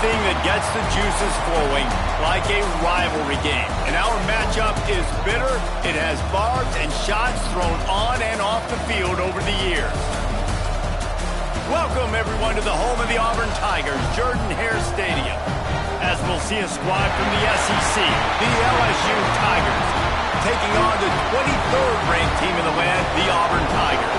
anything that gets the juices flowing, like a rivalry game. And our matchup is bitter. It has barbs and shots thrown on and off the field over the years. Welcome, everyone, to the home of the Auburn Tigers, Jordan-Hare Stadium. As we'll see a squad from the SEC, the LSU Tigers, taking on the 23rd ranked team in the land, the Auburn Tigers.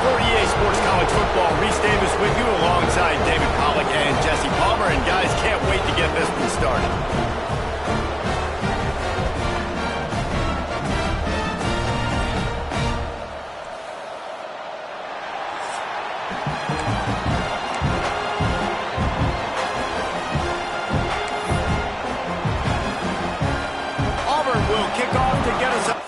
For EA Sports College Football, Reese Davis with you alongside David Pollack and Jesse Palmer. And guys, can't wait to get this one started. Auburn will kick off to get us up.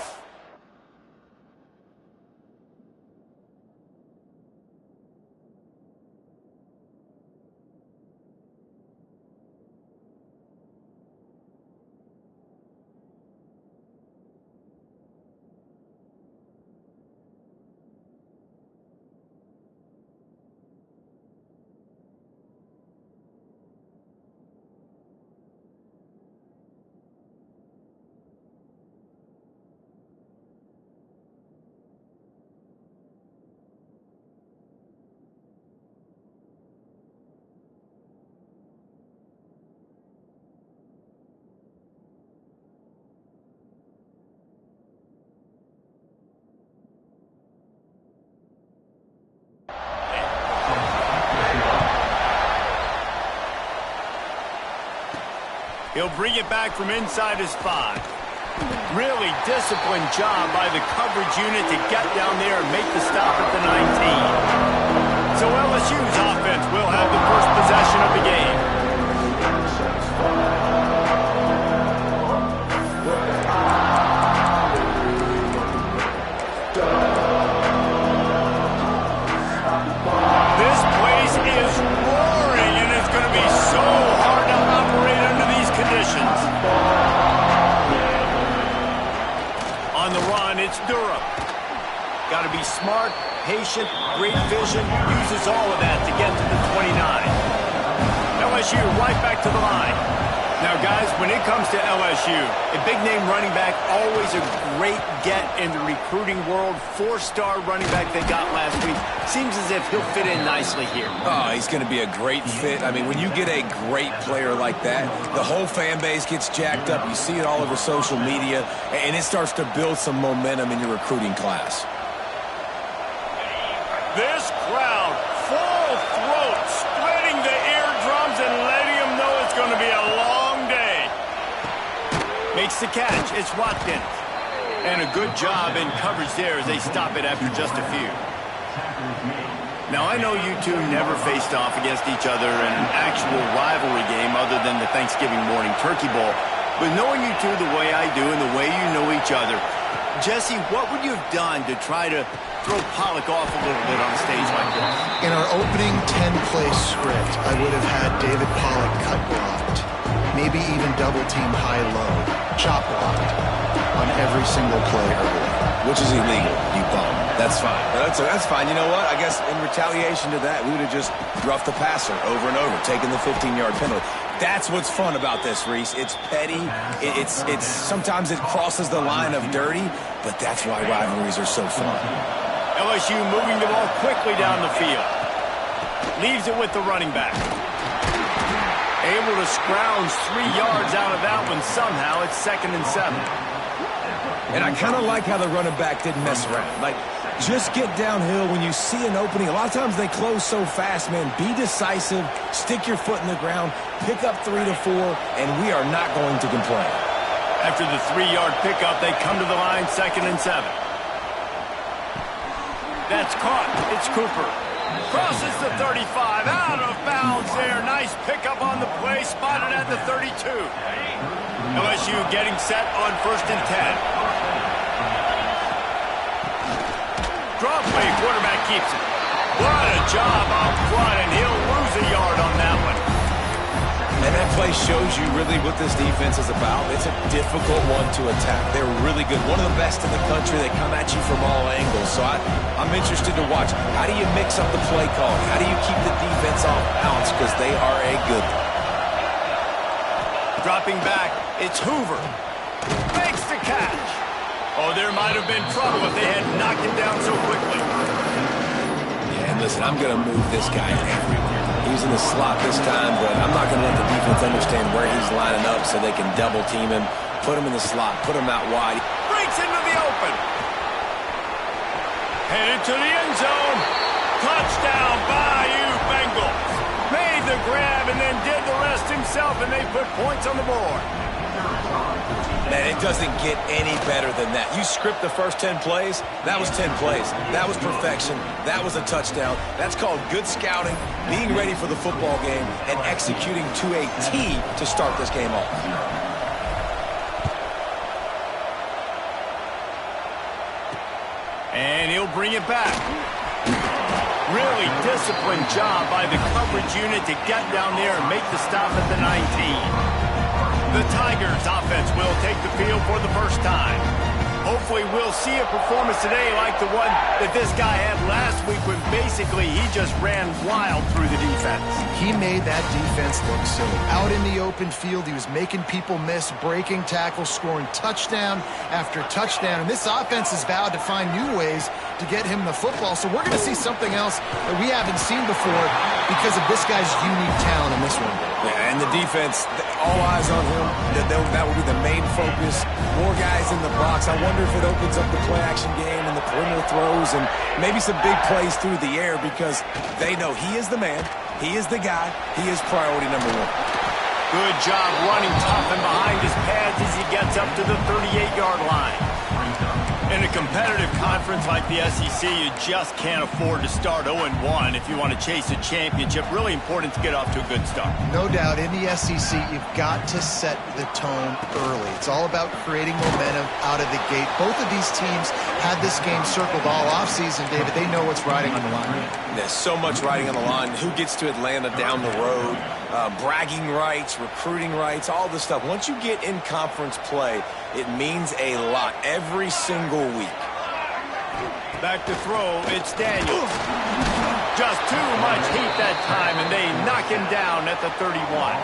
He'll bring it back from inside his 5. Really disciplined job by the coverage unit to get down there and make the stop at the 19. So LSU's offense will have the first possession of the game. This place is roaring, and it's going to be so hard to operate under these conditions. On the run, it's Durham. Got to be smart, patient, great vision, uses all of that to get to the 29. LSU right back to the line. Now, guys, when it comes to LSU, a big-name running back, always a great get in the recruiting world. 4-star running back they got last week. Seems as if he'll fit in nicely here. Oh, he's going to be a great fit. I mean, when you get a great player like that, the whole fan base gets jacked up. You see it all over social media, and it starts to build some momentum in your recruiting class. This crowd, full throat, splitting the eardrums and letting them know it's going to be a long day. Makes the catch. It's Watkins. And a good job in coverage there as they stop it after just a few. Now, I know you two never faced off against each other in an actual rivalry game other than the Thanksgiving morning Turkey Bowl. But knowing you two the way I do and the way you know each other, Jesse, what would you have done to try to throw Pollack off a little bit on a stage like this? In our opening 10-play script, I would have had David Pollack cut blocked, maybe even double-team high-low, chop blocked on every single play early. Which is illegal, you bum. That's fine. That's fine. You know what? I guess in retaliation to that, we would have just roughed the passer over and over, taking the 15-yard penalty. That's what's fun about this, Reese. It's petty. It's sometimes it crosses the line of dirty, but that's why rivalries are so fun. LSU moving the ball quickly down the field. Leaves it with the running back. Able to scrounge 3 yards out of that one somehow. It's 2nd and 7. And I kind of like how the running back didn't mess around. Like, just get downhill when you see an opening. A lot of times they close so fast, man. Be decisive, stick your foot in the ground, pick up 3 to 4, and we are not going to complain. After the 3-yard pickup, they come to the line, 2nd and 7. That's caught. It's Cooper. Crosses the 35, out of bounds there. Nice pickup on the play, spotted at the 32. LSU getting set on 1st and 10. Draw play, quarterback keeps it. What a job out front, and he'll lose a yard on that one. And that play shows you really what this defense is about. It's a difficult one to attack. They're really good. One of the best in the country. They come at you from all angles. So I'm interested to watch. How do you mix up the play call? How do you keep the defense off balance? Because they are a good one. Dropping back, it's Hoover. Makes the catch. Oh, there might have been trouble if they had knocked him down so quickly. Yeah, and listen, I'm going to move this guy everywhere. He's in the slot this time, but I'm not going to let the defense understand where he's lining up so they can double team him, put him in the slot, put him out wide. Breaks into the open. Headed to the end zone. Touchdown, Bayou Bengals. Made the grab and then did the rest himself, and they put points on the board. Man, it doesn't get any better than that. You script the first 10 plays, that was 10 plays. That was perfection. That was a touchdown. That's called good scouting, being ready for the football game, and executing to a T to start this game off. And he'll bring it back. Really disciplined job by the coverage unit to get down there and make the stop at the 19. The Tigers offense will take the field for the first time. Hopefully we'll see a performance today like the one that this guy had last week when basically he just ran wild through the defense. He made that defense look silly. Out in the open field, he was making people miss, breaking tackles, scoring touchdown after touchdown. And this offense has vowed to find new ways to get him the football. So we're going to see something else that we haven't seen before because of this guy's unique talent in this one. Yeah, and the defense, all eyes on him. That will be the main focus. More guys in the box. I wonder if it opens up the play-action game and the perimeter throws and maybe some big plays through the air because they know he is the man, he is the guy, he is priority number one. Good job running tough and behind his pads as he gets up to the 38-yard line. In a competitive conference like the SEC, you just can't afford to start 0-1 if you want to chase a championship. Really important to get off to a good start. No doubt, in the SEC, you've got to set the tone early. It's all about creating momentum out of the gate. Both of these teams had this game circled all offseason, David. They know what's riding on the line. There's so much riding on the line. Who gets to Atlanta down the road? Bragging rights, recruiting rights, all this stuff. Once you get in conference play, it means a lot every single week. Back to throw, it's Daniels. Just too much heat that time, and they knock him down at the 31.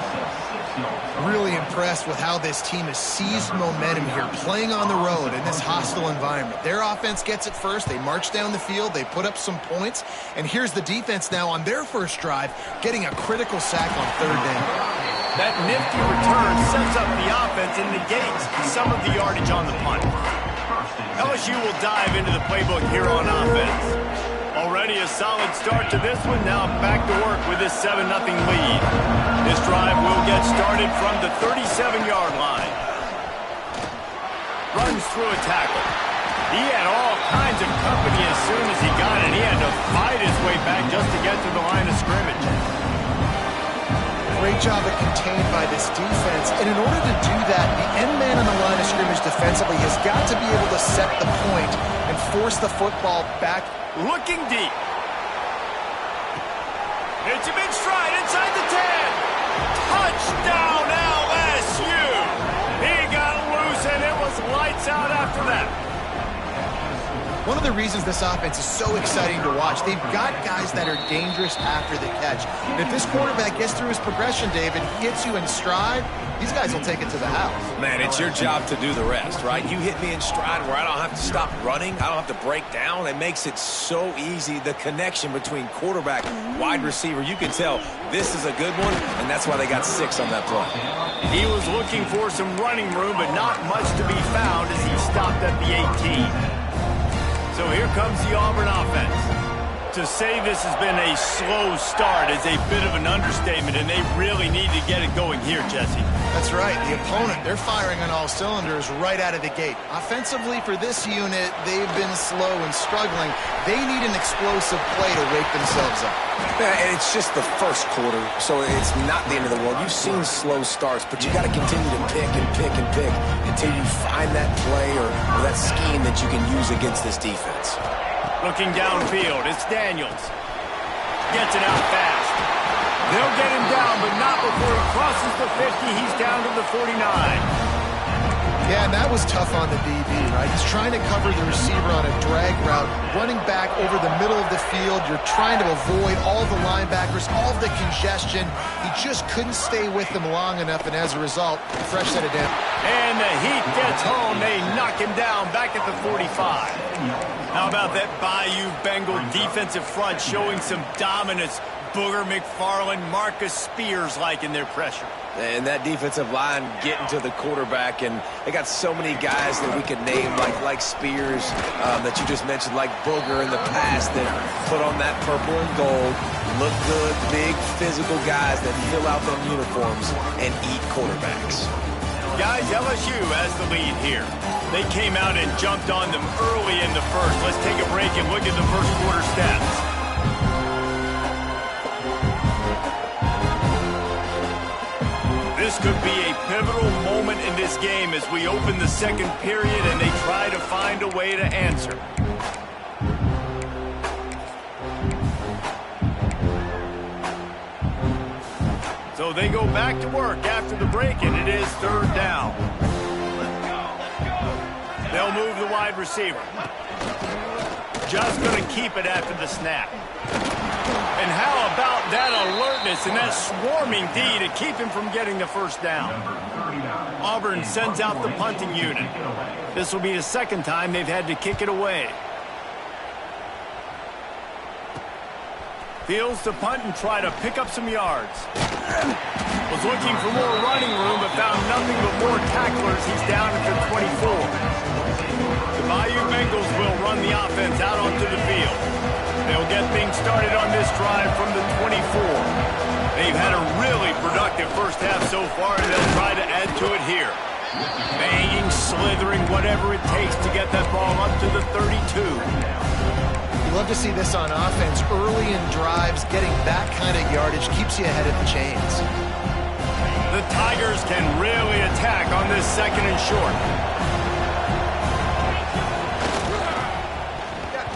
Really impressed with how this team has seized momentum here, playing on the road in this hostile environment. Their offense gets it first. They march down the field. They put up some points. And here's the defense now on their first drive, getting a critical sack on third down. That nifty return sets up the offense and negates some of the yardage on the punt. LSU will dive into the playbook here on offense. Already a solid start to this one. Now back to work with this 7-0 lead. This drive will get started from the 37-yard line. Runs through a tackle. He had all kinds of company as soon as he got it. He had to fight his way back just to get to the line of scrimmage. Great job of contained by this defense. And in order to do that, the end man on the line of scrimmage defensively has got to be able to set the point and force the football back. Looking deep. It's a big stride inside the 10. Touchdown LSU. He got loose and it was lights out after that. One of the reasons this offense is so exciting to watch, they've got guys that are dangerous after the catch. And if this quarterback gets through his progression, David, hits you in stride, these guys will take it to the house. Man, it's your job to do the rest, right? You hit me in stride where I don't have to stop running. I don't have to break down. It makes it so easy. The connection between quarterback, wide receiver, you can tell this is a good one, and that's why they got 6 on that play. He was looking for some running room, but not much to be found as he stopped at the 18. So here comes the Auburn offense. To say this has been a slow start is a bit of an understatement, and they really need to get it going here, Jesse. That's right. The opponent, they're firing on all cylinders right out of the gate. Offensively for this unit, they've been slow and struggling. They need an explosive play to wake themselves up. Yeah, and it's just the first quarter, so it's not the end of the world. You've seen slow starts, but you got to continue to pick and pick and pick until you find that play or that scheme that you can use against this defense. Looking downfield, it's Daniels. Gets it out fast. They'll get him down, but not before he crosses the 50. He's down to the 49. Yeah, and that was tough on the DB, right? He's trying to cover the receiver on a drag route, running back over the middle of the field. You're trying to avoid all the linebackers, all of the congestion. He just couldn't stay with them long enough, and as a result, fresh set of damage. And the Heat gets home. They knock him down back at the 45. How about that Bayou Bengal defensive front showing some dominance? Booger McFarland, Marcus Spears-like in their pressure. And that defensive line getting to the quarterback, and they got so many guys that we could name, like Spears, that you just mentioned, like Booger in the past, that put on that purple and gold, look good, big, physical guys that fill out them uniforms and eat quarterbacks. Guys, LSU has the lead here. They came out and jumped on them early in the first. Let's take a break and look at the first quarter stats. This could be a pivotal moment in this game as we open the second period and they try to find a way to answer. So they go back to work after the break, and it is third down. They'll move the wide receiver. Just going to keep it after the snap. And how about that alertness and that swarming D to keep him from getting the first down? Auburn sends out the punting unit. This will be the second time they've had to kick it away. Fields to punt and try to pick up some yards. Was looking for more running room, but found nothing but more tacklers. He's down at the 24. The Bayou Bengals will run the offense out onto the field. They'll get things started on this drive from the 24. They've had a really productive first half so far, and they'll try to add to it here. Banging, slithering, whatever it takes to get that ball up to the 32. You love to see this on offense. Early in drives, getting that kind of yardage keeps you ahead of the chains. The Tigers can really attack on this second and short.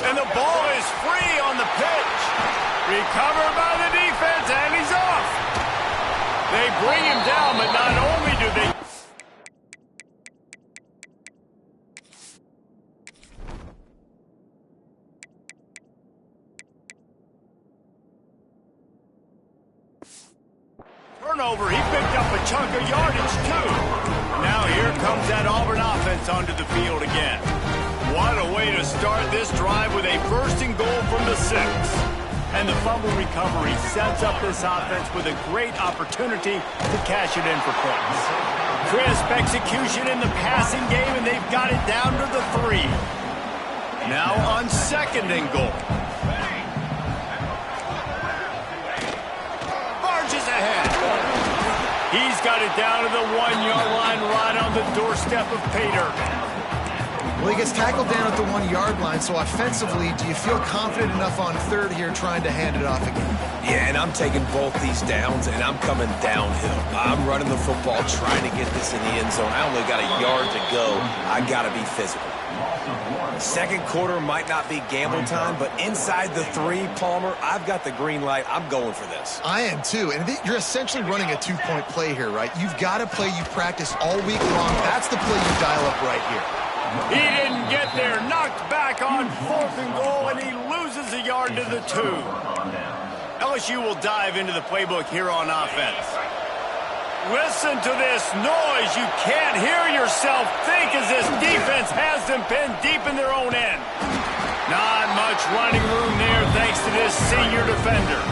And the ball is free on the pitch. Recovered by the defense, and he's off. They bring him down, but not only do they... Turnover, he picked up a chunk of yardage, too. Now here comes that Auburn offense onto the field again. What a way to start this drive with a first and goal from the 6. And the fumble recovery sets up this offense with a great opportunity to cash it in for points. Crisp execution in the passing game, and they've got it down to the 3. Now on second and goal. Barges ahead. He's got it down to the 1-yard line right on the doorstep of Pay Dirt. Well, he gets tackled down at the 1-yard line, so offensively, do you feel confident enough on third here trying to hand it off again? Yeah, and I'm taking both these downs, and I'm coming downhill. I'm running the football, trying to get this in the end zone. I only got a yard to go. I got to be physical. Second quarter might not be gamble time, but inside the 3, Palmer, I've got the green light. I'm going for this. I am too, and you're essentially running a 2-point play here, right? You've got a play you practice all week long. That's the play you dial up right here. He didn't get there. Knocked back on fourth and goal, and he loses a yard to the 2. LSU will dive into the playbook here on offense. Listen to this noise. You can't hear yourself think as this defense has them pinned deep in their own end. Not much running room there thanks to this senior defender.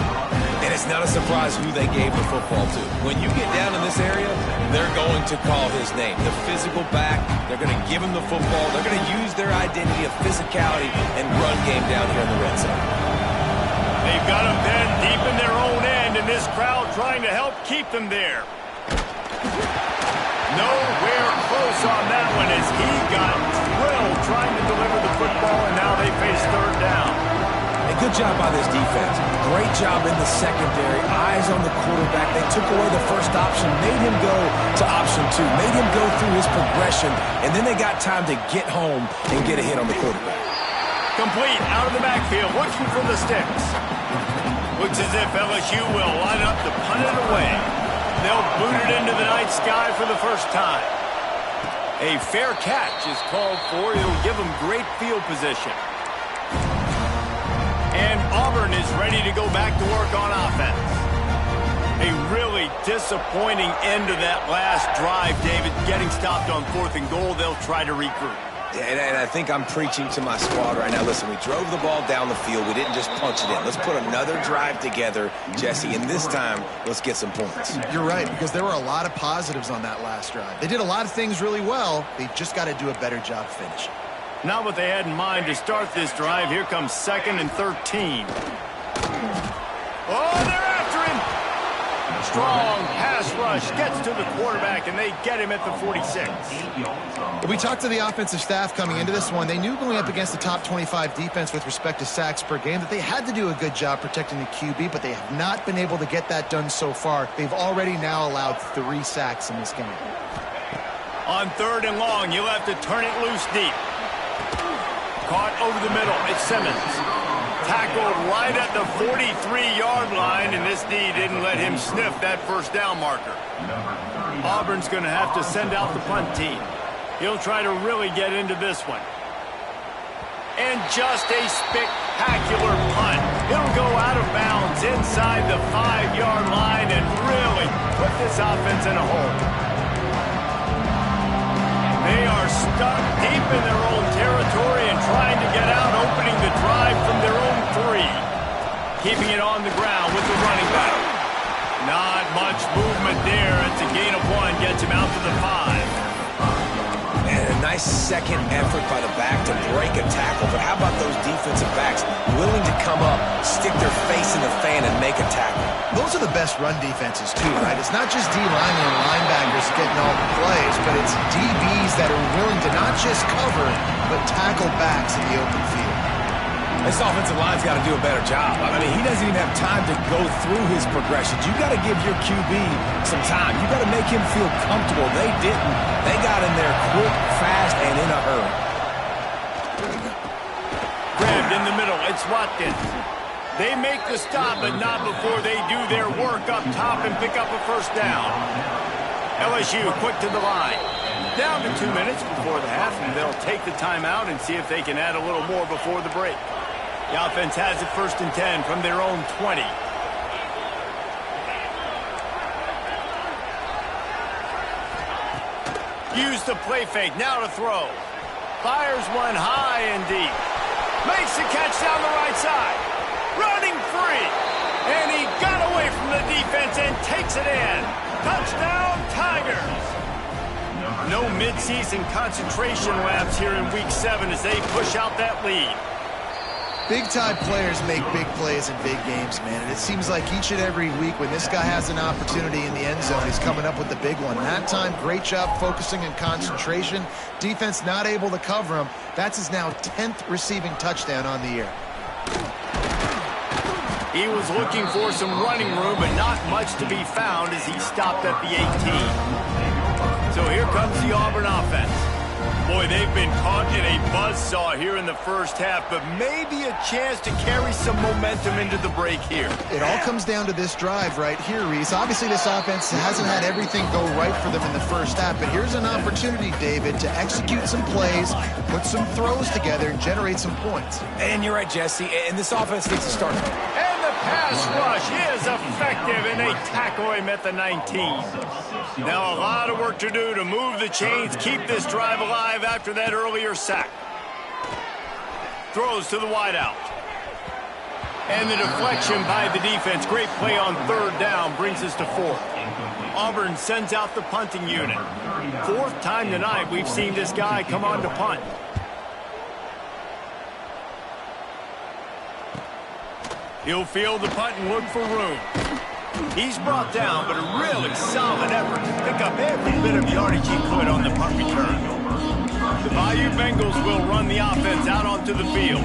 And it's not a surprise who they gave the football to. When you get down in this area, they're going to call his name. The physical back, they're going to give him the football. They're going to use their identity of physicality and run game down here in the red zone. They've got him pinned deep in their own end, and this crowd trying to help keep them there. Nowhere close on that one as he got drilled trying to deliver the football, and now they face third down. A good job by this defense. Great job in the secondary. Eyes on the quarterback. They took away the first option, made him go to option 2, made him go through his progression, and then they got time to get home and get a hit on the quarterback. Complete out of the backfield, looking for the sticks. Looks as if LSU will line up to punt it away. They'll boot it into the night sky for the first time. A fair catch is called for. It'll give them great field position. And Auburn is ready to go back to work on offense. A really disappointing end to that last drive, David. Getting stopped on 4th and goal, they'll try to regroup. Yeah, and I think I'm preaching to my squad right now. Listen, we drove the ball down the field. We didn't just punch it in. Let's put another drive together, Jesse, and this time, let's get some points. You're right, because there were a lot of positives on that last drive. They did a lot of things really well. They just got to do a better job finishing. Not what they had in mind to start this drive. Here comes 2nd and 13. Oh, they're after him. Strong pass rush gets to the quarterback, and they get him at the 46. We talked to the offensive staff coming into this one. They knew going up against the top 25 defense with respect to sacks per game that they had to do a good job protecting the QB, but they have not been able to get that done so far. They've already now allowed 3 sacks in this game. On 3rd and long, you'll have to turn it loose deep. Caught over the middle. It's Simmons. Tackled right at the 43-yard line, and this D didn't let him sniff that first down marker. Auburn's going to have to send out the punt team. He'll try to really get into this one. And just a spectacular punt. It'll go out of bounds inside the 5-yard line and really put this offense in a hole. They are stuck deep in their own territory and trying to get out, opening the drive from their own 3. Keeping it on the ground with the running back. Not much movement there. It's a gain of 1, gets him out to the 5. And a nice second effort by the back to break a tackle. But how about those defensive backs willing to come up, stick their face in the fan, and make a tackle? Those are the best run defenses, too, right? It's not just D-linemen and linebackers getting all the plays, but it's DBs that are willing to not just cover, but tackle backs in the open field. This offensive line's got to do a better job. I mean, he doesn't even have time to go through his progressions. You got to give your QB some time. You got to make him feel comfortable. They didn't. They got in there quick, fast, and in a hurry. Grabbed in the middle. It's Watkins. They make the stop, but not before they do their work up top and pick up a first down. LSU quick to the line. Down to 2 minutes before the half, and they'll take the timeout and see if they can add a little more before the break. The offense has it 1st and 10 from their own 20. Use the play fake, now to throw. Fires one high and deep. Makes the catch down the right side. Running free. And he got away from the defense and takes it in. Touchdown, Tigers. No midseason concentration laps here in Week 7 as they push out that lead. Big-time players make big plays in big games, man. And it seems like each and every week when this guy has an opportunity in the end zone, he's coming up with the big one. That time, great job focusing and concentration. Defense not able to cover him. That's his now 10th receiving touchdown on the year. He was looking for some running room, but not much to be found as he stopped at the 18. So here comes the Auburn offense. Boy, they've been caught in a buzzsaw here in the first half, but maybe a chance to carry some momentum into the break here. It all comes down to this drive right here, Reese. Obviously, this offense hasn't had everything go right for them in the first half, but here's an opportunity, David, to execute some plays, put some throws together, and generate some points. And you're right, Jesse, and this offense needs to start. And the pass rush is effective, and they tackle him at the 19. Now a lot of work to do to move the chains, keep this drive alive after that earlier sack. Throws to the wideout. And the deflection by the defense. Great play on 3rd down brings us to 4th. Auburn sends out the punting unit. 4th time tonight we've seen this guy come on to punt. He'll field the punt and look for room. He's brought down, but a really solid effort to pick up every bit of yardage he could on the punt return. The Bayou Bengals will run the offense out onto the field.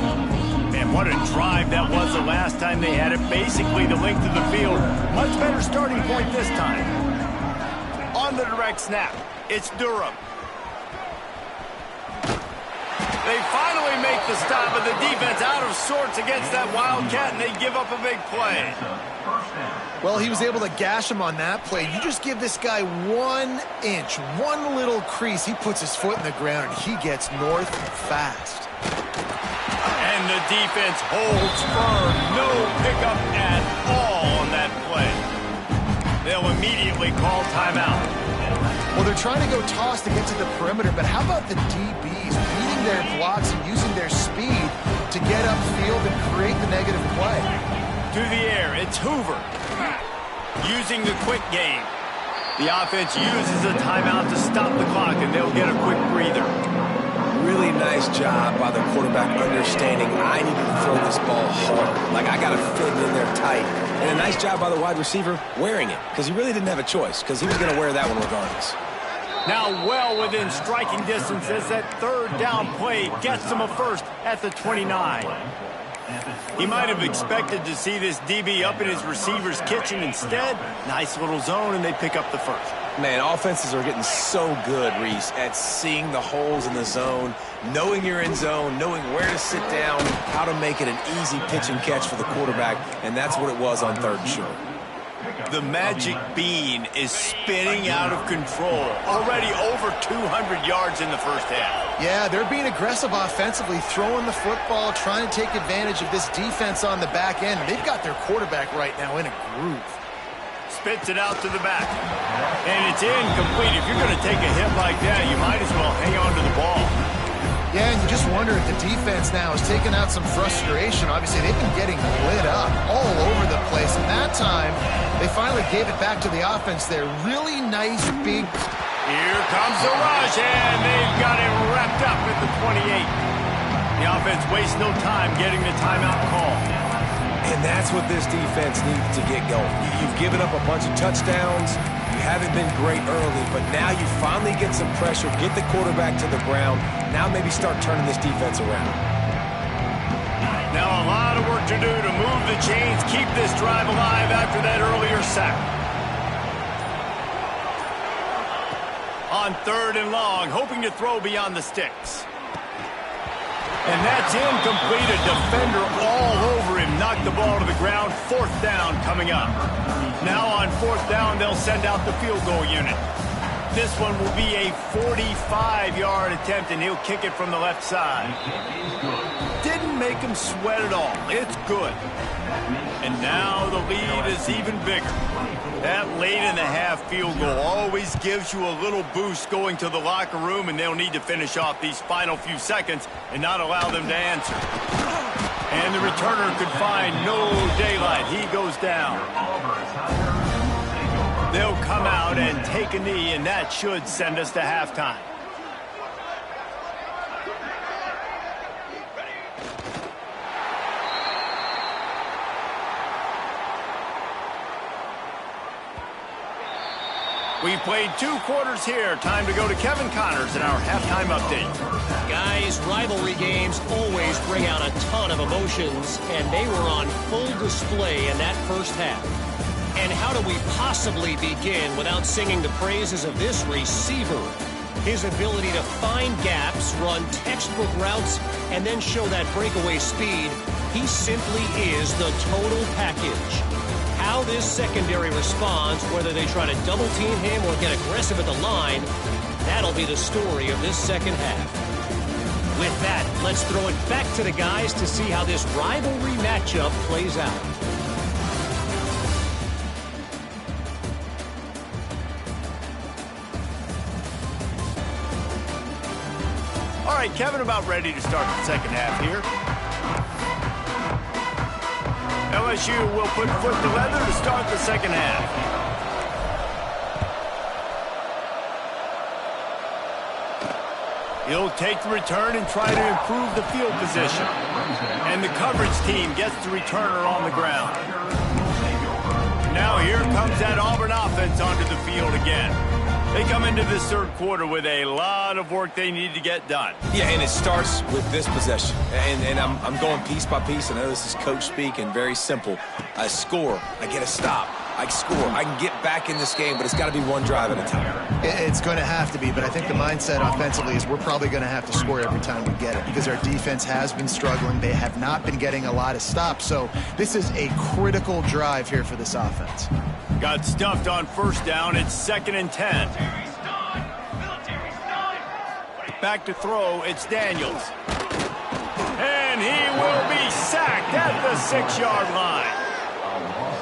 And what a drive that was the last time they had it. Basically the length of the field. Much better starting point this time. On the direct snap, it's Durham. They finally make the stop, but the defense out of sorts against that Wildcat, and they give up a big play. Well, he was able to gash him on that play. You just give this guy 1 inch, one little crease. He puts his foot in the ground, and he gets north fast. And the defense holds firm. No pickup at all on that play. They'll immediately call timeout. Well, they're trying to go toss to get to the perimeter, but how about the DBs beating their blocks and using their speed to get upfield and create the negative play? To the air, it's Hoover. Using the quick game. The offense uses a timeout to stop the clock, and they'll get a quick breather. Really nice job by the quarterback understanding I need to throw this ball hard. Like, I got to fit it in there tight. And a nice job by the wide receiver wearing it, because he really didn't have a choice, because he was going to wear that one regardless. Now well within striking distance as that third down play gets him a first at the 29. He might have expected to see this DB up in his receiver's kitchen. Instead, nice little zone, and they pick up the first. Man, offenses are getting so good, Reese, at seeing the holes in the zone, knowing you're in zone, knowing where to sit down, how to make it an easy pitch and catch for the quarterback, and that's what it was on 3rd and short. The magic bean is spinning out of control. Already over 200 yards in the first half. Yeah, they're being aggressive offensively, throwing the football, trying to take advantage of this defense on the back end. They've got their quarterback right now in a groove. Spits it out to the back. And it's incomplete. If you're going to take a hit like that, you might as well hang on to the ball. Yeah, and you just wonder if the defense now is taking out some frustration. Obviously, they've been getting lit up all over the place. And that time, they finally gave it back to the offense there. Really nice, big... Here comes the rush, and they've got it wrapped up at the 28. The offense wastes no time getting the timeout call. And that's what this defense needs to get going. You've given up a bunch of touchdowns. You haven't been great early, but now you finally get some pressure, get the quarterback to the ground. Now maybe start turning this defense around. Now a lot of work to do to move the chains, keep this drive alive after that earlier sack. On 3rd and long, hoping to throw beyond the sticks. And that's incomplete. A defender all over him. Knocked the ball to the ground. 4th down coming up. Now on 4th down, they'll send out the field goal unit. This one will be a 45-yard attempt, and he'll kick it from the left side. Didn't make him sweat at all. It's good. And now the lead is even bigger. That late-in-the-half field goal always gives you a little boost going to the locker room, and they'll need to finish off these final few seconds and not allow them to answer. And the returner could find no daylight. He goes down. They'll come out and take a knee, and that should send us to halftime. We've played 2 quarters here. Time to go to Kevin Connors in our halftime update. Guys, rivalry games always bring out a ton of emotions, and they were on full display in that first half. And how do we possibly begin without singing the praises of this receiver? His ability to find gaps, run textbook routes, and then show that breakaway speed. He simply is the total package. How this secondary responds, whether they try to double-team him or get aggressive at the line, that'll be the story of this second half. With that, let's throw it back to the guys to see how this rivalry matchup plays out. All right, Kevin, about ready to start the second half here. LSU will put foot to leather to start the second half. He'll take the return and try to improve the field position. And the coverage team gets the returner on the ground. Now here comes that Auburn offense onto the field again. They come into this 3rd quarter with a lot of work they need to get done. Yeah, and it starts with this possession. And I'm going piece by piece. I know this is coach speak and very simple. I score, I get a stop. I can score. I can get back in this game, but it's got to be one drive at a time. It's going to have to be, but I think the mindset offensively is we're probably going to have to score every time we get it because our defense has been struggling. They have not been getting a lot of stops, so this is a critical drive here for this offense. Got stuffed on first down. It's 2nd and 10. Back to throw. It's Daniels. And he will be sacked at the 6-yard line.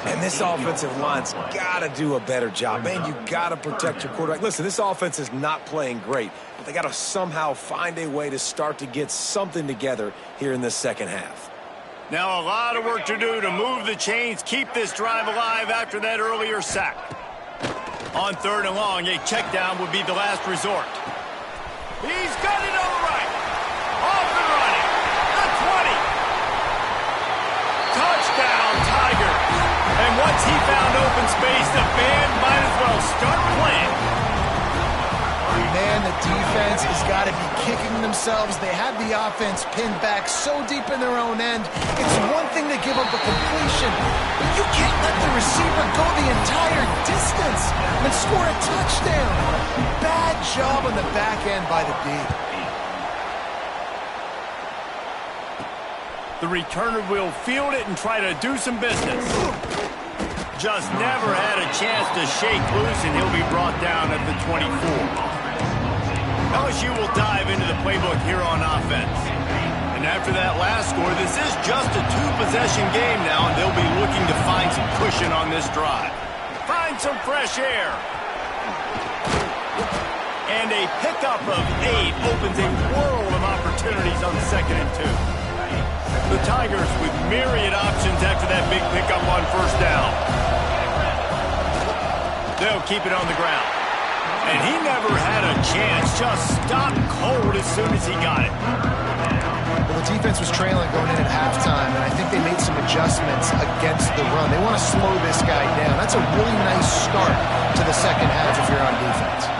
And this offensive line's got to do a better job. Man, you got to protect your quarterback. Listen, this offense is not playing great, but they got to somehow find a way to start to get something together here in this second half. Now a lot of work to do to move the chains, keep this drive alive after that earlier sack. On 3rd and long, a check down would be the last resort. He's got it on the right. Off and running. The 20. Touchdown, Tigers. And once he found open space, the band might as well start playing. Man, the defense has got to be kicking themselves. They had the offense pinned back so deep in their own end. It's one thing to give up a completion, but you can't let the receiver go the entire distance and score a touchdown. Bad job on the back end by the D. The returner will field it and try to do some business. Just never had a chance to shake loose, and he'll be brought down at the 24. LSU will dive into the playbook here on offense. And after that last score, this is just a 2-possession game now, and they'll be looking to find some cushion on this drive. Find some fresh air. And a pickup of 8 opens a world of opportunities on 2nd and 2. The Tigers with myriad options after that big pickup on first down. They'll keep it on the ground. And he never had a chance, just stopped cold as soon as he got it. Well, the defense was trailing going in at halftime, and I think they made some adjustments against the run. They want to slow this guy down. That's a really nice start to the second half if you're on defense.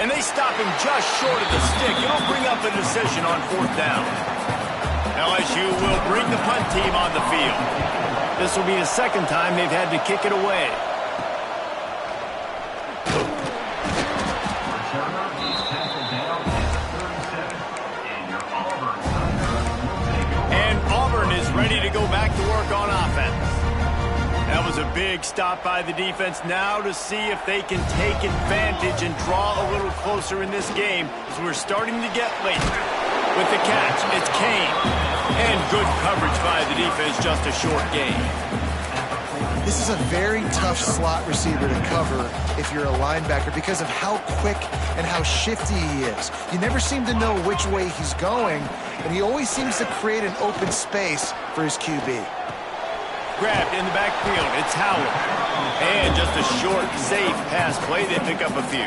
And they stop him just short of the stick. It'll bring up a decision on 4th down. LSU will bring the punt team on the field. This will be the 2nd time they've had to kick it away. And Auburn is ready to go back to work on offense. That was a big stop by the defense. Now to see if they can take advantage and draw a little closer in this game as we're starting to get late. With the catch, it's Kane. And good coverage by the defense, just a short gain. This is a very tough slot receiver to cover if you're a linebacker because of how quick and how shifty he is. You never seem to know which way he's going, and he always seems to create an open space for his QB. Grabbed in the backfield, it's Howard. And just a short, safe pass play. They pick up a few.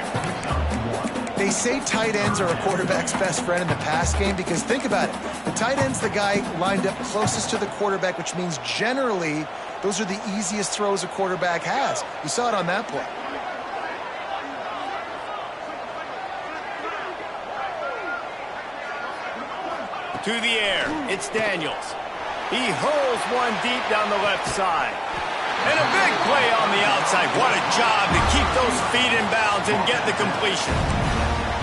They say tight ends are a quarterback's best friend in the pass game because think about it. The tight end's the guy lined up closest to the quarterback, which means generally those are the easiest throws a quarterback has. You saw it on that play. To the air, it's Daniels. He hurls one deep down the left side. And a big play on the outside. What a job to keep those feet in bounds and get the completion.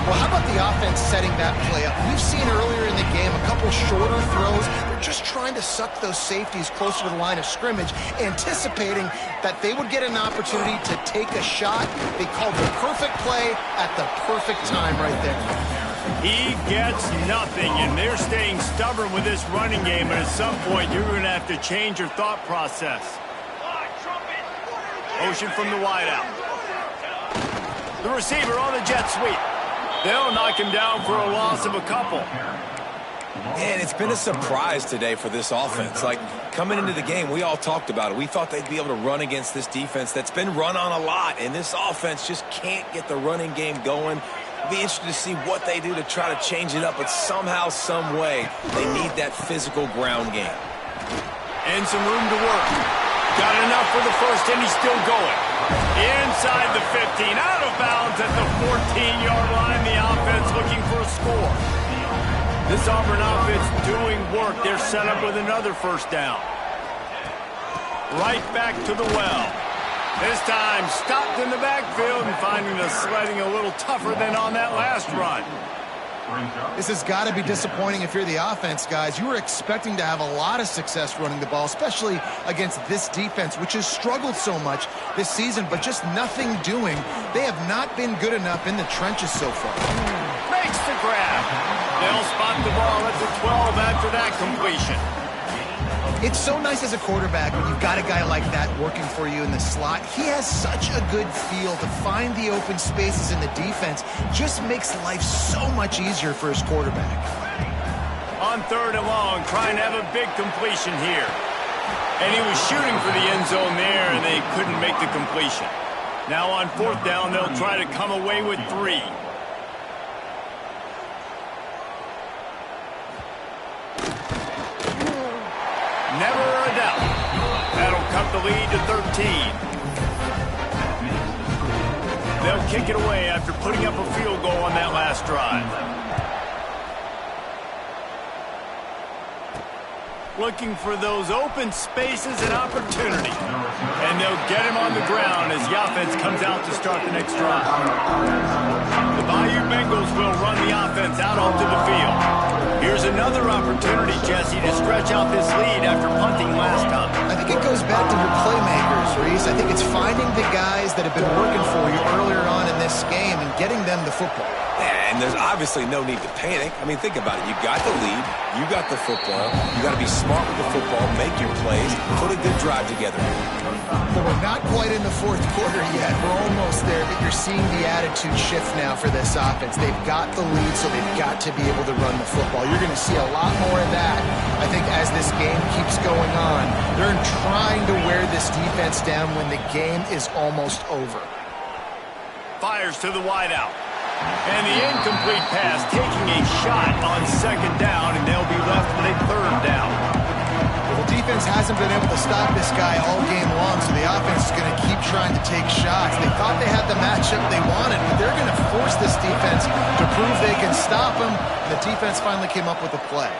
Well, how about the offense setting that play up? We've seen earlier in the game a couple shorter throws. They're just trying to suck those safeties closer to the line of scrimmage, anticipating that they would get an opportunity to take a shot. They called the perfect play at the perfect time right there. He gets nothing, and they're staying stubborn with this running game, but at some point you're going to have to change your thought process. Motion from the wideout. The receiver on the jet sweep. They'll knock him down for a loss of a couple. And it's been a surprise today for this offense. Like, coming into the game, we all talked about it. We thought they'd be able to run against this defense that's been run on a lot, and this offense just can't get the running game going. Be interested to see what they do to try to change it up, but somehow, some way, they need that physical ground game. And some room to work. Got enough for the first, and he's still going. Inside the 15, out of bounds at the 14-yard line. The offense looking for a score. This Auburn offense doing work. They're set up with another first down. right back to the well. This time stopped in the backfield and finding the sledding a little tougher than on that last run. This has got to be disappointing if you're the offense, guys. You were expecting to have a lot of success running the ball, especially against this defense, which has struggled so much this season, but just nothing doing. They have not been good enough in the trenches so far. Makes the grab. They'll spot the ball at the 12 after that completion. It's so nice as a quarterback when you've got a guy like that working for you in the slot. He has such a good feel to find the open spaces in the defense. Just makes life so much easier for his quarterback. On 3rd and long, trying to have a big completion here. And he was shooting for the end zone there, and they couldn't make the completion. Now on 4th down, they'll try to come away with 3. Never a doubt. That'll cut the lead to 13. They'll kick it away after putting up a field goal on that last drive. Looking for those open spaces and opportunity. And they'll get him on the ground as the offense comes out to start the next drive. The Bayou Bengals will run the offense out onto the field. Here's another opportunity, Jesse, to stretch out this lead after punting last time. I think it goes back to your playmakers, Reese. I think it's finding the guys that have been working for you earlier on in this game and getting them the football. Yeah, and there's obviously no need to panic. I mean, think about it. You got the lead. You got the football. You got to be smart with the football, make your plays, put a good drive together. Well, we're not quite in the 4th quarter yet. We're almost there, but you're seeing the attitude shift now for this offense. They've got the lead, so they've got to be able to run the football. You're going to see a lot more of that, I think, as this game keeps going on. They're trying to wear this defense down when the game is almost over. Fires to the wideout. And the incomplete pass taking a shot on 2nd down, and they'll be left with a 3rd down. Well, the defense hasn't been able to stop this guy all game long, so the offense is going to keep trying to take shots. They thought they had the matchup they wanted, but they're going to force this defense to prove they can stop them. The defense finally came up with a play.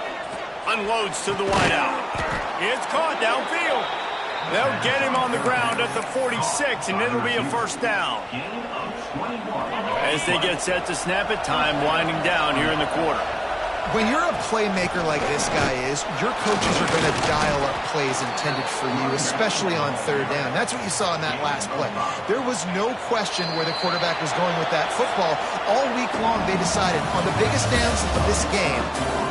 Unloads to the wideout. It's caught downfield. They'll get him on the ground at the 46, and it'll be a 1st down. As they get set to snap it, time winding down here in the quarter. When you're a playmaker like this guy is, your coaches are going to dial up plays intended for you, especially on 3rd down. That's what you saw in that last play. There was no question where the quarterback was going with that football. All week long, they decided on the biggest downs of this game,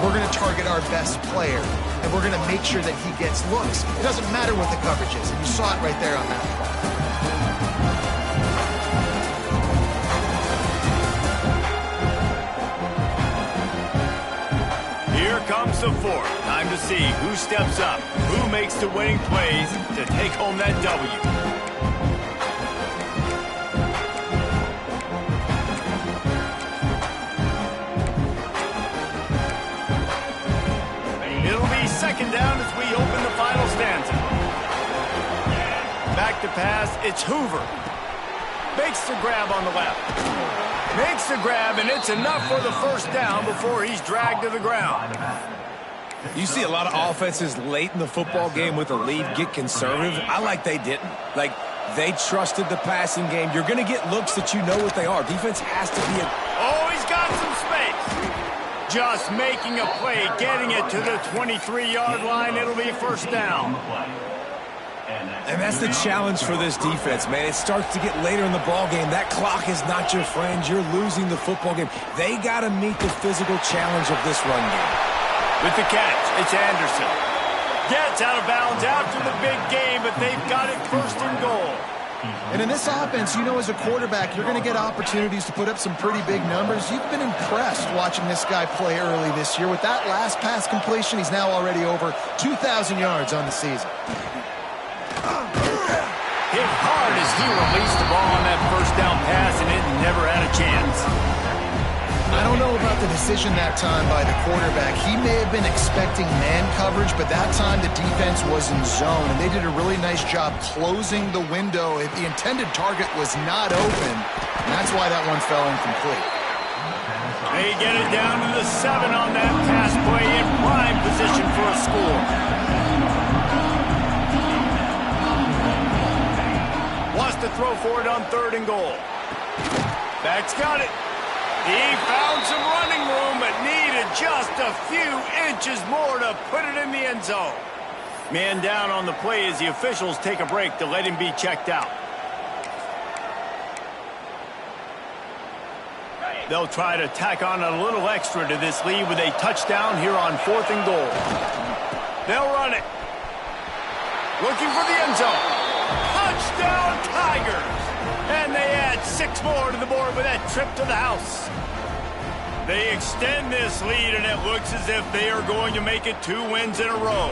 we're going to target our best player, and we're going to make sure that he gets looks. It doesn't matter what the coverage is, and you saw it right there on that play. Here comes the 4th. Time to see who steps up, who makes the winning plays to take home that W. It'll be 2nd down as we open the final stanza. Back to pass, it's Hoover. Makes the grab on the left. Makes the grab, and it's enough for the 1st down before he's dragged to the ground. You see a lot of offenses late in the football game with a lead get conservative. I like they didn't. Like, they trusted the passing game. You're going to get looks that you know what they are. Defense has to be Oh, he's got some space. Just making a play, getting it to the 23-yard line. It'll be 1st down. And that's the challenge for this defense, man. It starts to get later in the ball game. That clock is not your friend. You're losing the football game. They got to meet the physical challenge of this run game. With the catch, it's Anderson. Gets out of bounds after the big game, but they've got it 1st and goal. And in this offense, you know, as a quarterback, you're going to get opportunities to put up some pretty big numbers. You've been impressed watching this guy play early this year. With that last pass completion, he's now already over 2,000 yards on the season. Hit hard as he released the ball on that 1st down pass, and it never had a chance. I don't know about the decision that time by the quarterback. He may have been expecting man coverage, but that time the defense was in zone, and they did a really nice job closing the window. The intended target was not open, and that's why that one fell incomplete. They get it down to the 7 on that pass play in prime position for a score. for it on 3rd and goal. Back's got it. He found some running room, but needed just a few inches more to put it in the end zone. Man down on the play as the officials take a break to let him be checked out. They'll try to tack on a little extra to this lead with a touchdown here on 4th and goal. They'll run it. Looking for the end zone. Touchdown, Tigers! And they add 6 more to the board with that trip to the house. They extend this lead, and it looks as if they are going to make it 2 wins in a row.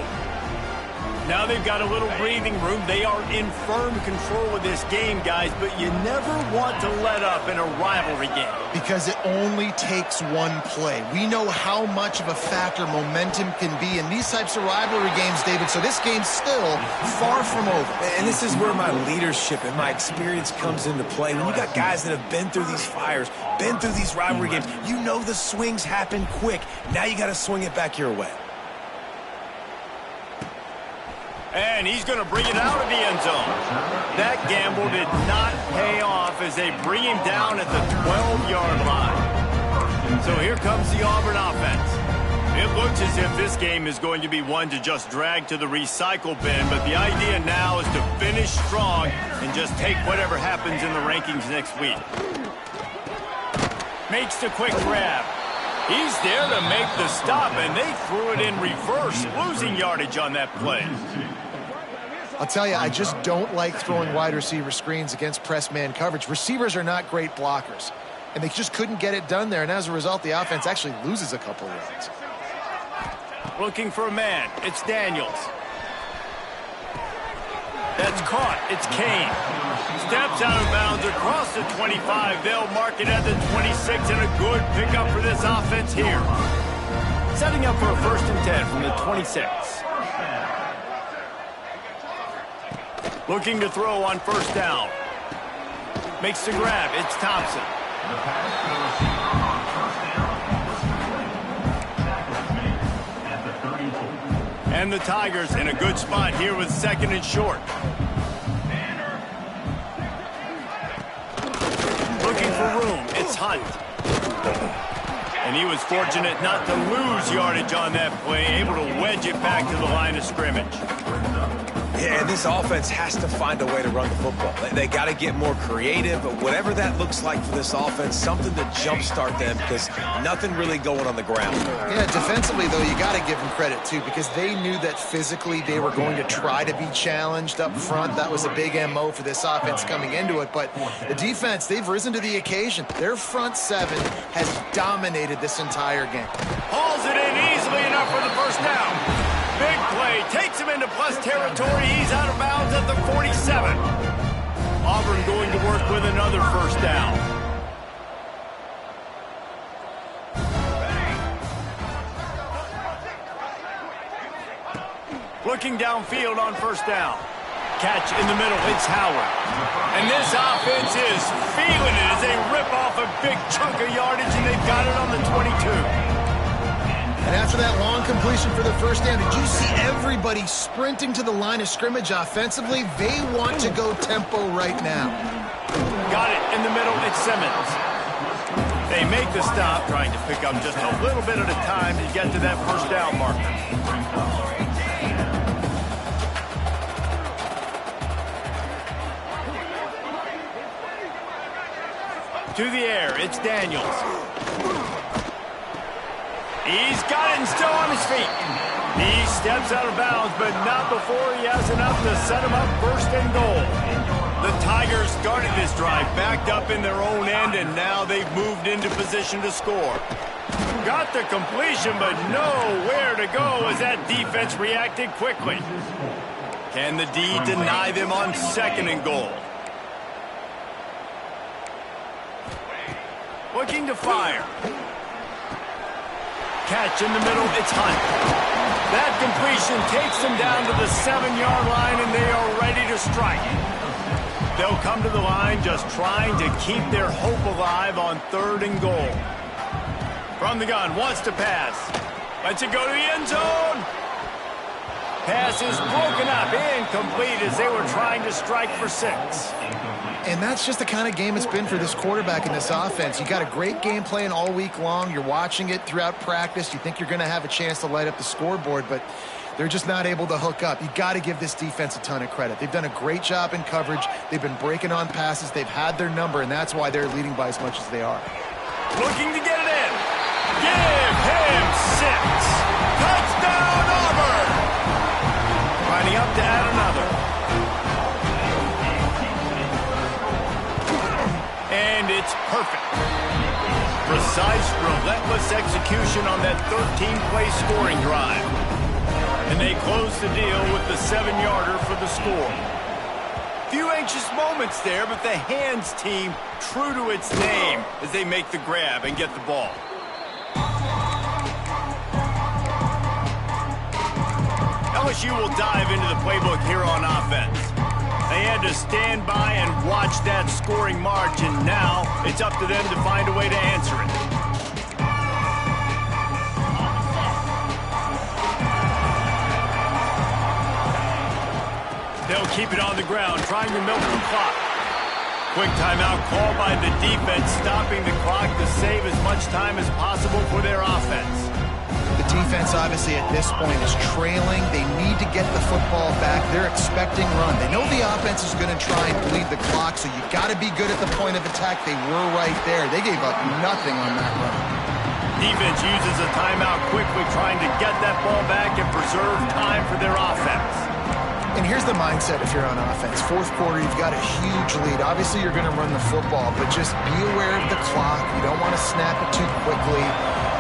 Now they've got a little breathing room. They are in firm control of this game, guys, but you never want to let up in a rivalry game. Because it only takes one play. We know how much of a factor momentum can be in these types of rivalry games, David, so this game's still far from over. And this is where my leadership and my experience comes into play. When you got guys that have been through these fires, been through these rivalry games, you know the swings happen quick. Now you got to swing it back your way. And he's going to bring it out of the end zone. That gamble did not pay off as they bring him down at the 12-yard line. So here comes the Auburn offense. It looks as if this game is going to be one to just drag to the recycle bin, but the idea now is to finish strong and just take whatever happens in the rankings next week. Makes the quick grab. He's there to make the stop, and they threw it in reverse, losing yardage on that play. I'll tell you, I just don't like throwing wide receiver screens against press man coverage. Receivers are not great blockers, and they just couldn't get it done there, and as a result, the offense actually loses a couple of yards. Looking for a man. It's Daniels. That's caught. It's Kane. Steps out of bounds across the 25. They'll mark it at the 26, and a good pickup for this offense here. Setting up for a 1st and 10 from the 26. Looking to throw on 1st down. Makes the grab. It's Thompson. And the Tigers in a good spot here with 2nd and short. Looking for room. It's Hunt. And he was fortunate not to lose yardage on that play, able to wedge it back to the line of scrimmage. Yeah, this offense has to find a way to run the football. They got to get more creative, but whatever that looks like for this offense, something to jumpstart them because nothing really going on the ground. Yeah, defensively, though, you got to give them credit, too, because they knew that physically they were going to try to be challenged up front. That was a big MO for this offense coming into it, but the defense, they've risen to the occasion. Their front 7 has dominated this entire game. Hauls it in easily enough for the 1st down. Big play, takes him into plus territory. He's out of bounds at the 47. Auburn going to work with another 1st down. Looking downfield on 1st down. Catch in the middle, it's Howard. And this offense is feeling it as they rip off a big chunk of yardage, and they've got it on the 22. And after that long completion for the 1st down, did you see everybody sprinting to the line of scrimmage offensively? They want to go tempo right now. Got it in the middle. It's Simmons. They make the stop, trying to pick up just a little bit at a time to get to that 1st down marker. To the air. It's Daniels. He's got it and still on his feet. He steps out of bounds, but not before he has enough to set him up 1st and goal. The Tigers started this drive backed up in their own end, and now they've moved into position to score. Got the completion, but nowhere to go as that defense reacted quickly. Can the D deny them on 2nd and goal? Looking to fire. Catch in the middle, it's Hunt. That completion takes them down to the 7-yard line, and they are ready to strike. They'll come to the line just trying to keep their hope alive on 3rd and goal. From the gun, wants to pass. Lets it go to the end zone. Pass is broken up, incomplete as they were trying to strike for 6. And that's just the kind of game it's been for this quarterback in this offense. You got a great game plan all week long. You're watching it throughout practice. You think you're going to have a chance to light up the scoreboard, but they're just not able to hook up. You got to give this defense a ton of credit. They've done a great job in coverage. They've been breaking on passes. They've had their number, and that's why they're leading by as much as they are. Looking to get it in. Give him 6. Touchdown, Auburn! Lining up to add another. And it's perfect. Precise, relentless execution on that 13-play scoring drive. And they close the deal with the 7-yarder for the score. Few anxious moments there, but the hands team true to its name as they make the grab and get the ball. LSU will dive into the playbook here on offense. They had to stand by and watch that scoring march, and now it's up to them to find a way to answer it. They'll keep it on the ground, trying to milk the clock. Quick timeout call by the defense, stopping the clock to save as much time as possible for their offense. The defense, obviously, at this point is trailing. They need to get the football back. They're expecting run. They know the offense is going to try and bleed the clock, so you got to be good at the point of attack. They were right there. They gave up nothing on that run. Defense uses a timeout quickly, trying to get that ball back and preserve time for their offense. And here's the mindset if you're on offense. Fourth quarter, you've got a huge lead. Obviously, you're going to run the football, but just be aware of the clock. You don't want to snap it too quickly.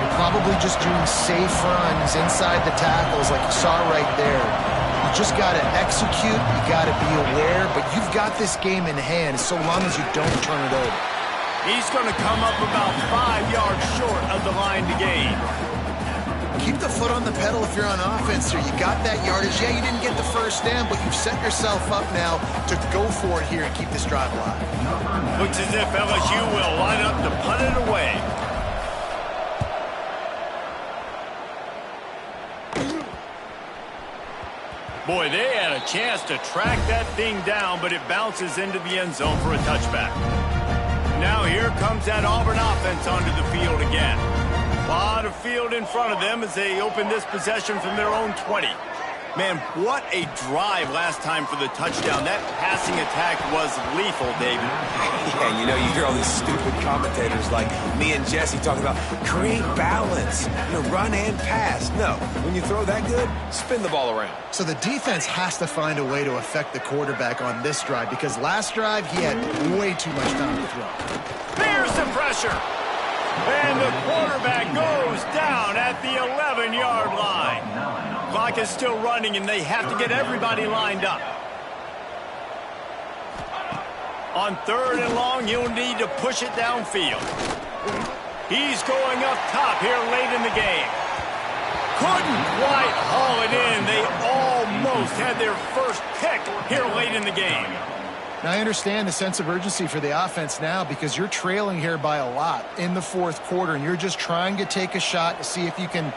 You're probably just doing safe runs inside the tackles like you saw right there. You just got to execute. You got to be aware, but you've got this game in hand so long as you don't turn it over. He's going to come up about 5 yards short of the line to gain. Keep the foot on the pedal if you're on offense here. You got that yardage. Yeah, you didn't get the first down, but you've set yourself up now to go for it here and keep this drive alive. Looks as if LSU will line up to punt it away. Boy, they had a chance to track that thing down, but it bounces into the end zone for a touchback. Now here comes that Auburn offense onto the field again. A lot of field in front of them as they open this possession from their own 20. Man, what a drive last time for the touchdown. That passing attack was lethal, David. Yeah, you know, you hear all these stupid commentators like me and Jesse talking about create balance, run and pass. No, when you throw that good, spin the ball around. So the defense has to find a way to affect the quarterback on this drive because last drive he had way too much time to throw. There's the pressure. And the quarterback goes down at the 11-yard line. Clock is still running, and they have to get everybody lined up. On 3rd and long, he'll need to push it downfield. He's going up top here late in the game. Couldn't quite haul it in. They almost had their first pick here late in the game. Now, I understand the sense of urgency for the offense now because you're trailing here by a lot in the fourth quarter, and you're just trying to take a shot to see if you can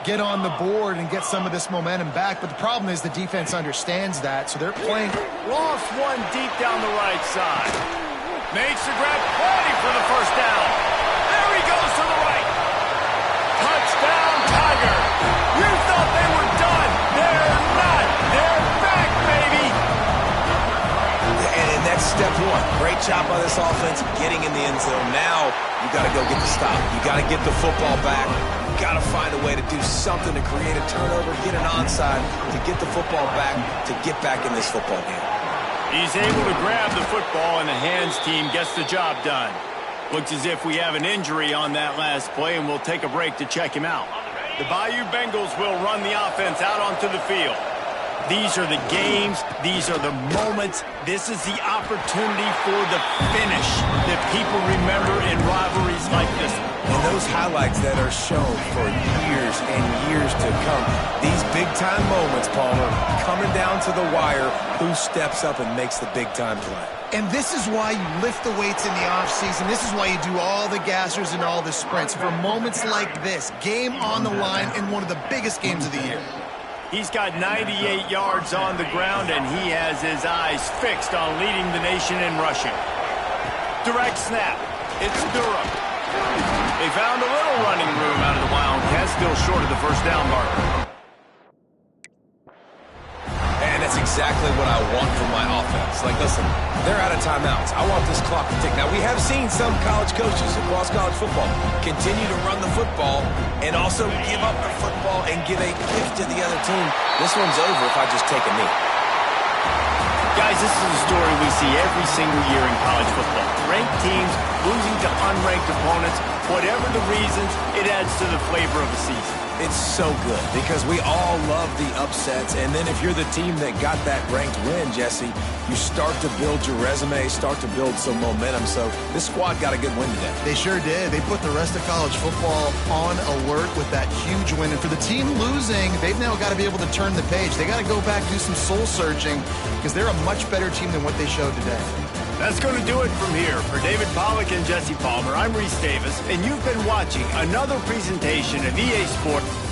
get on the board and get some of this momentum back. But the problem is the defense understands that, so they're playing. Lost one deep down the right side. Makes the grab, plenty for the first down. There he goes to the right. Touchdown, Tiger. You thought they were done. They're not. They're back, baby. And that's step one. Great job by this offense getting in the end zone. Now you got to go get the stop. You got to get the football back. You got to find a way to do something to create a turnover, get an onside, to get the football back, to get back in this football game. He's able to grab the football, and the hands team gets the job done. Looks as if we have an injury on that last play, and we'll take a break to check him out. The Bayou Bengals will run the offense out onto the field. These are the games. These are the moments. This is the opportunity for the finish that people remember in rivalries like this one. And those highlights that are shown for years and years to come. These big-time moments, Palmer, coming down to the wire, who steps up and makes the big-time play. And this is why you lift the weights in the offseason. This is why you do all the gassers and all the sprints. For moments like this, game on the line in one of the biggest games of the year. He's got 98 yards on the ground, and he has his eyes fixed on leading the nation in rushing. Direct snap. It's Durham. They found a little running room out of the Wildcats, still short of the first down marker. And that's exactly what I want from my offense. Like, listen, they're out of timeouts. I want this clock to tick. Now, we have seen some college coaches across college football continue to run the football and also give up the football and give a gift to the other team. This one's over if I just take a knee. Guys, this is a story we see every single year in college football. Ranked teams losing to unranked opponents. Whatever the reasons, it adds to the flavor of the season. It's so good because we all love the upsets. And then if you're the team that got that ranked win, Jesse, you start to build your resume, start to build some momentum. So this squad got a good win today. They sure did. They put the rest of college football on alert with that huge win. And for the team losing, they've now got to be able to turn the page. They got to go back, do some soul searching, because they're a much better team than what they showed today. That's going to do it from here. For David Pollack and Jesse Palmer, I'm Reese Davis, and you've been watching another presentation of EA Sports